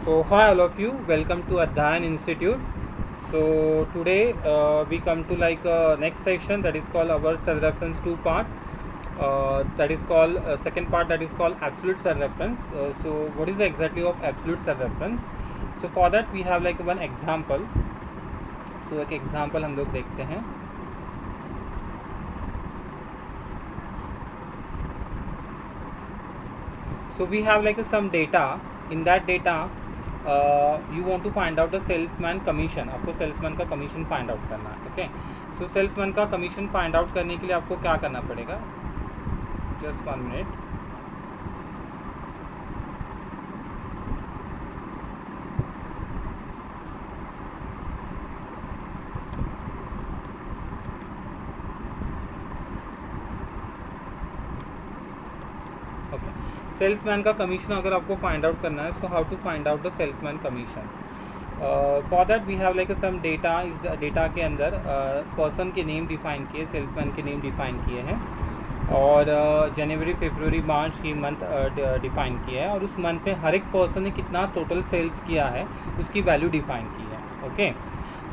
So hi all of you, welcome to Adhyan Institute. So today we come to next section, that is called our cell reference 2 part. That is called second part, that is called absolute cell reference. So what is the exactly of absolute cell reference? So for that we have like one example. So एक example हम लोग देखते हैं. So we have like some data. In that data you want to find out the salesman commission. आपको salesman का commission find out करना है. Okay, so salesman का commission find out करने के लिए आपको क्या करना पड़ेगा? Just 1 minute. ओके, सेल्समैन का कमीशन अगर आपको फाइंड आउट करना है, so how to find out the salesman commission? For that we have like some data. इस डेटा के अंदर पर्सन के नेम डिफाइन किए, सेल्समैन के नेम डिफाइन किए हैं, और जनवरी फरवरी मार्च ये मंथ डिफाइन किया है, और उस मंथ में हर एक पर्सन ने कितना टोटल सेल्स किया है उसकी वैल्यू डिफाइन की है. Okay,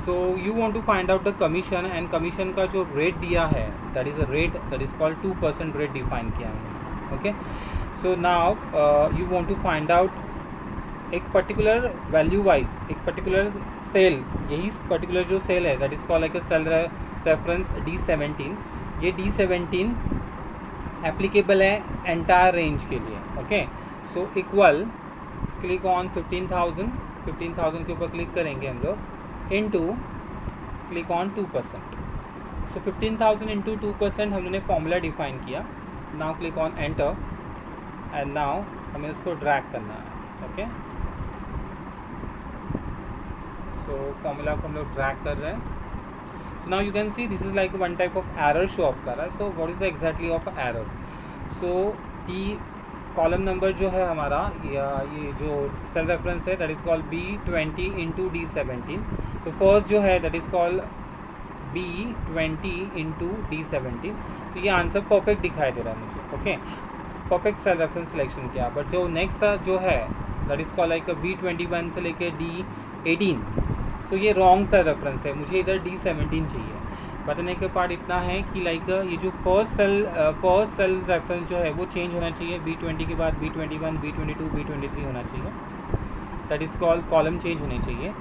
so you want to find out the commission, and commission का जो रेट दिया है that is a rate, that is called 2% rate define किया है. Okay, so now you want to find out एक particular value wise, एक particular cell, यही particular जो सेल है that is called like a cell reference D17. ये D17 applicable है entire range के लिए. Okay, so equal click on 15,000 के ऊपर क्लिक करेंगे हम लोग, into click on 2%. So 15,000 into 2% हमने फॉर्मूला डिफाइन किया. Now click on enter, and now हमें उसको ड्रैग करना है. ओके, सो फॉर्मूला को हम लोग ड्रैग कर रहे हैं. सो now you can see this is like one type of error show up कर रहा है. So what is the exactly of error? So D column number जो है हमारा, या ये जो सेल रेफरेंस है that is called B20 into D17. तो फर्स्ट जो है that is called B20 into D17. तो ये आंसर परफेक्ट दिखाई दे रहा है मुझे. Okay, perfect cell reference selection किया. बट जो नेक्स्ट जो है that is called like B21 से लेके D18. सो ये रॉन्ग सेल रेफरेंस है, मुझे इधर D17 चाहिए. बताने के पार्ट इतना है कि लाइक ये जो फर्स्ट सेल रेफरेंस जो है वो चेंज होना चाहिए. B20 के बाद B21, B22, B23 होना चाहिए. That is called column change होनी चाहिए.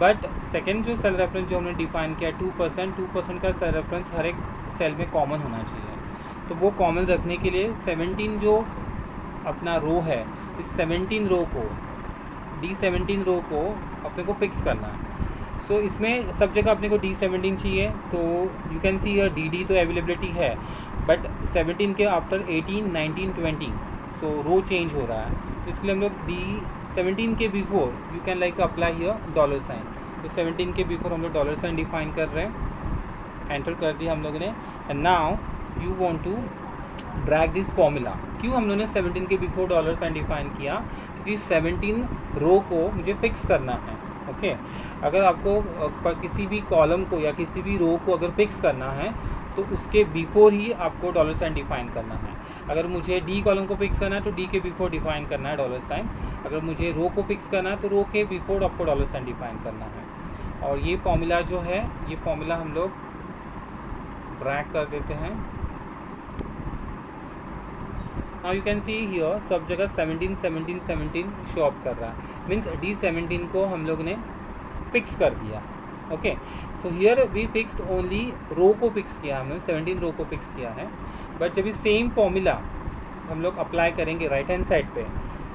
बट सेकेंड जो सेल रेफरेंस जो हमने डिफाइन किया 2% का सेल रेफरेंस हर एक सेल में कॉमन होना चाहिए. तो वो कॉमन रखने के लिए 17 जो अपना रो है, इस 17 रो को, D17 रो को अपने को फिक्स करना है. सो इसमें सब जगह अपने को D17 चाहिए. तो you can see your DD तो अवेलेबिलिटी है, बट 17 के आफ्टर 18, 19, 20 सो रो चेंज हो रहा है. तो इसके लिए हम लोग D17 के before you can like apply here dollar sign. तो 17 के बिफोर हम लोग डॉलर साइन डिफाइन कर रहे हैं. एंटर कर दिया हम लोगों ने, and now you want to drag this formula. क्यों हम लोगों ने 17 के बिफोर डॉलर साइन डिफाइन किया? क्योंकि 17 रो को मुझे फिक्स करना है. ओके, अगर आपको किसी भी कॉलम को या किसी भी रो को अगर फिक्स करना है तो उसके बिफोर ही आपको डॉलर साइन डिफाइन करना है. अगर मुझे D कॉलम को फिक्स करना है तो D के बिफोर डिफाइन करना है डॉलर साइन. अगर मुझे रो को फिक्स करना है तो रो के बिफोर आपको डॉलर साइन डिफाइन करना है. और ये फॉर्मूला जो है, ये फॉर्मूला हम लोग ड्रैग कर देते हैं. Now you can see here सब जगह 17 शो अप कर रहा है. मीन्स D17 को हम लोग ने फिक्स कर दिया. Okay, so here we fixed only row को फिक्स किया, हमने 17 रो को फिक्स किया है. बट जब ये सेम फॉर्मूला हम लोग अप्लाई करेंगे राइट हैंड साइड पे,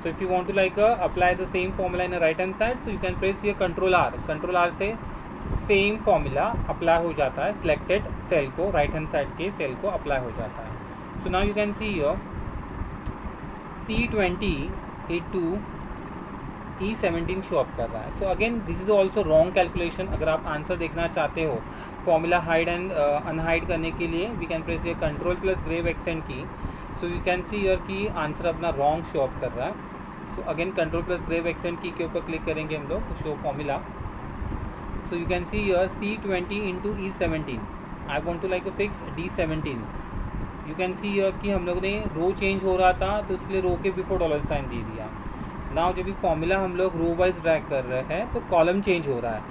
so if you want to like apply the same formula in right hand side, so you can press ये कंट्रोल R से सेम फॉर्मूला अप्लाई हो जाता है. सिलेक्टेड सेल को, राइट हैंड साइड के cell को apply हो जाता है. So now you can see here C20 A2 E17 show up कर रहा है. So again this is also wrong calculation. अगर आप आंसर देखना चाहते हो फॉर्मूला हाइड एंड अनहाइड करने के लिए, वी कैन प्रेस ये कंट्रोल+ग्रेव एक्सेंट की. सो यू कैन सी हियर कि आंसर अपना रॉन्ग शो अप कर रहा है. सो अगेन कंट्रोल+ग्रेव एक्सेंट की के ऊपर क्लिक करेंगे हम लोग, show formula. So you can see here C20 into E17. I want to like fix D17. You can see here कि हम लोग ने रो चेंज हो रहा था तो इसके लिए रो के बिफोर डॉलर साइन दे दिया. नाउ जब भी फॉर्मूला हम लोग रो वाइज ड्रैग कर रहे हैं तो कॉलम चेंज हो रहा है,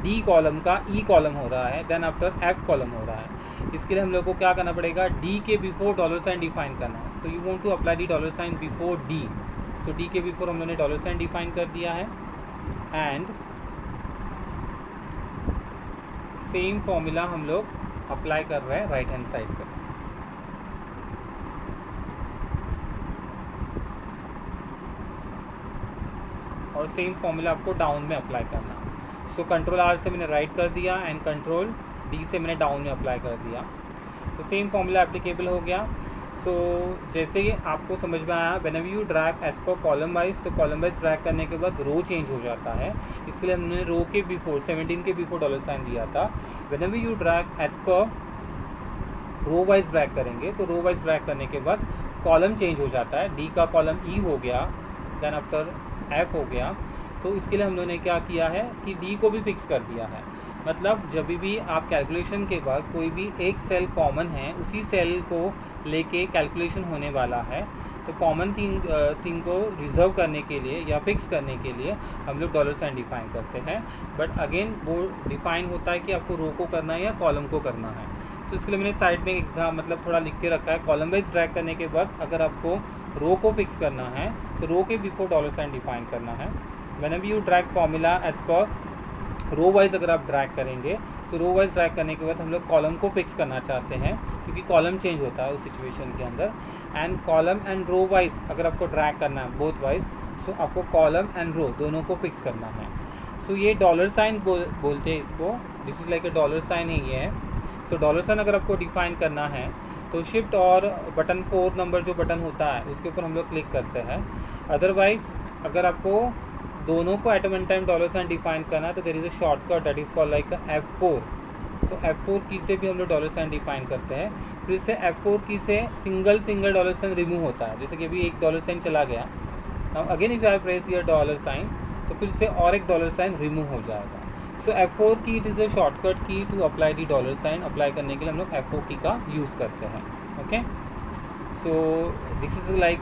डी कॉलम का ई कॉलम हो रहा है, देन आफ्टर एफ कॉलम हो रहा है। इसके लिए हम लोग को क्या करना पड़ेगा, डी के बिफोर डॉलर साइन डिफाइन करना है। So you want to apply the dollar sign before D, so D के बिफोर हम लोगों ने डॉलर साइन डिफाइन कर दिया है एंड सेम फॉर्मूला हम लोग अप्लाई कर रहे हैं राइट हैंड साइड पे। और सेम फॉर्मूला आपको डाउन में अप्लाई करना। सो कंट्रोल आर से मैंने राइट कर दिया एंड कंट्रोल डी से मैंने डाउन में अप्लाई कर दिया। सो सेम फॉर्मूला एप्लीकेबल हो गया। सो जैसे ही आपको समझ में आया, whenever you drag as per column wise, तो कॉलम वाइज ड्रैग करने के बाद रो चेंज हो जाता है। इसके लिए हमने रो के बिफोर 17 के बिफोर डॉलर साइन दिया था। Whenever you drag as per row wise drag करेंगे तो रो वाइज ड्रैग करने के बाद कॉलम चेंज हो जाता है। डी का कॉलम ई हो गया, देन आफ्टर एफ हो गया। तो इसके लिए हम लोगों ने क्या किया है कि डी को भी फिक्स कर दिया है। मतलब जब भी आप कैलकुलेशन के बाद कोई भी एक सेल कॉमन है, उसी सेल को लेके कैलकुलेशन होने वाला है, तो कॉमन थिंग को रिजर्व करने के लिए या फिक्स करने के लिए हम लोग डॉलर साइन डिफाइन करते हैं। बट अगेन वो डिफाइन होता है कि आपको रो को करना है या कॉलम को करना है। तो इसके लिए मैंने साइड में एग्जाम मतलब थोड़ा लिख के रखा है। कॉलम वाइज ड्रैग करने के बाद अगर आपको रो को फिक्स करना है तो रो के बिफोर डॉलर साइन डिफाइन करना है। Whenever you drag formula as per row wise अगर आप ड्रैग करेंगे तो रो वाइज ड्रैग करने के बाद हम लोग कॉलम को फिक्स करना चाहते हैं, क्योंकि कॉलम चेंज होता है उस सिचुएशन के अंदर। And column and row wise अगर आपको ड्रैग करना है बोथ वाइज, सो आपको कॉलम एंड रो दोनों को फिक्स करना है। सो ये डॉलर साइन बोलते हैं इसको, this is like a dollar sign ही है। सो डॉलर साइन अगर आपको डिफाइन करना है तो शिफ्ट और बटन 4 नंबर जो बटन होता है उसके ऊपर हम लोग क्लिक करते हैं। अदरवाइज अगर आपको दोनों को at one time dollar sign define करना है तो there is a shortcut that is called like F4। सो F4 की से भी हम लोग डॉलर साइन डिफाइन करते हैं। फिर से F4 की से सिंगल डॉलर साइन रिमूव होता है। जैसे कि अभी एक डॉलर साइन चला गया, now again if I press your dollar sign तो फिर से और एक डॉलर साइन रिमूव हो जाएगा। So F4 key it is a shortcut key to apply the dollar sign. Apply करने के लिए हम लोग F4 की का यूज़ करते हैं। Okay, so this is like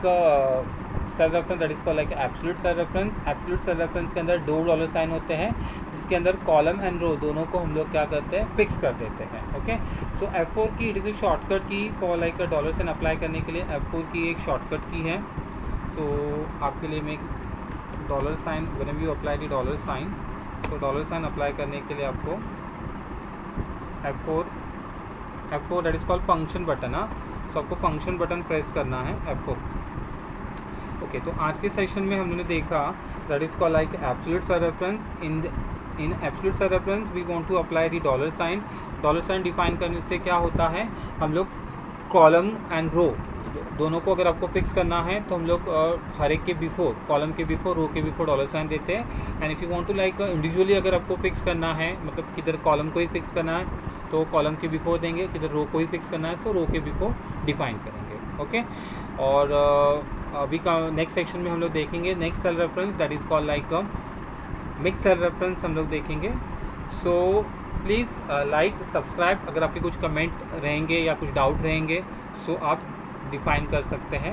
cell reference that is called like absolute cell reference. Absolute cell reference के अंदर 2 डॉलर साइन होते हैं, जिसके अंदर कॉलम एंड रो दोनों को हम लोग क्या करते हैं, फिक्स कर देते हैं। Okay, so F4 key it is a shortcut key for like a dollar sign apply करने के लिए F4 की एक शॉर्टकट की है। सो आपके लिए मैं dollar sign whenever you apply the dollar sign, तो डॉलर साइन अप्लाई करने के लिए आपको F4 that is called function button. तो आपको फंक्शन बटन प्रेस करना है F4। ओके, तो आज के सेशन में हमने देखा that is called like absolute cell reference. In absolute cell reference we want to apply the dollar sign. Dollar sign define करने से क्या होता है, हम लोग कॉलम एंड रो दोनों को अगर आपको फिक्स करना है तो हम लोग हर एक के बिफोर, कॉलम के बिफोर, रो के बिफोर डॉलर साइन देते हैं। And if you want to like individually अगर आपको फिक्स करना है, मतलब किधर कॉलम को ही फिक्स करना है तो कॉलम के बिफोर देंगे, किधर रो को ही फिक्स करना है तो रो के बिफोर डिफाइन करेंगे। ओके, और अभी का नेक्स्ट सेक्शन में हम लोग देखेंगे next cell reference that is called like mix cell reference हम लोग देखेंगे। So please like subscribe. अगर आपके कुछ कमेंट रहेंगे या कुछ डाउट रहेंगे सो आप डिफाइन कर सकते हैं।